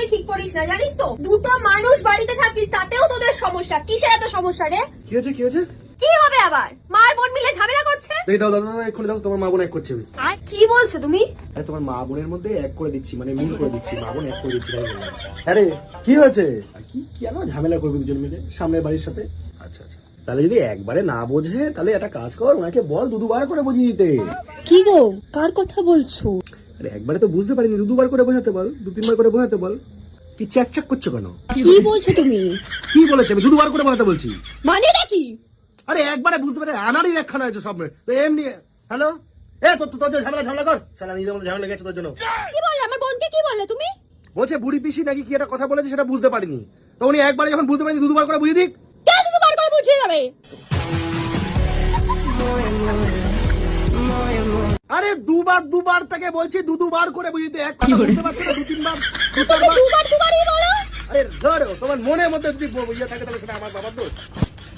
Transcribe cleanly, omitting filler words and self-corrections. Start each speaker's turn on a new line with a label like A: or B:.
A: কখনোই ঠিক করিস না, জানিস তো? দুটো মানুষ বাড়িতে থাকিস, তাতেও তোদের সমস্যা। কিসের এত সমস্যা রে?
B: কি হয়েছে কি হয়েছে?
A: কি হবে আবার? মার বোন মিলে ঝামেলা করছে।
B: এই দাও দাদা এক্ষুনি দাও, তোমার মা বোন এক করছে আমি।
A: কি বলছো তুমি?
B: আরে তোমার মা বোনের মধ্যে এক করে দিচ্ছি, মানে মিল করে দিচ্ছি, মা বোন এক করে দিচ্ছি তাই বললাম। আরে কি হয়েছে? কি কেন ঝামেলা করবে দুজন মিলে সামনের বাড়ির সাথে? আচ্ছা আচ্ছা, তাহলে যদি একবারে না বোঝে তাহলে একটা কাজ কর, ওনাকে বল দুবার করে বুঝিয়ে দিতে।
C: কি গো, কার কথা বলছো?
B: আরে একবারে তো বুঝতে পারিনি, দুবার করে বোঝাতে বল, 2-3 বার করে বোঝাতে বল। কি চ্যাক চ্যাক করছো কেন?
C: কি বলছো তুমি?
B: কি বলেছি আমি? দুবার করে বোঝাতে বলছি।
C: মানেটা কি?
B: আরে একবারে বুঝতে পারে, আনারই একখানা হয়েছে সব তো এমনি। হ্যালো, এ তোর ঝামেলা কর, সালা নিজের মধ্যে ঝামেলা লেগেছে তোর জন্য।
C: কি বললে আমার বোনকে? কি বললে তুমি?
B: বলছে বুড়ি পিসি নাকি কি একটা কথা বলেছে, সেটা বুঝতে পারিনি। তো উনি একবারে যখন বুঝতে পারিনি, দুবার করে বুঝিয়ে দিক।
C: কে দুবার করে বুঝিয়ে যাবে?
B: আরে দুবার তাকে বলছি দুবার করে বুঝিয়ে এক কথা বুঝতে পারছো না, 2-3 বার।
C: দুবারই বলো।
B: আরে ধরো তোমার মনের মধ্যে যদি ইয়ে থাকে তাহলে সেটা আমার বাবার দোষ।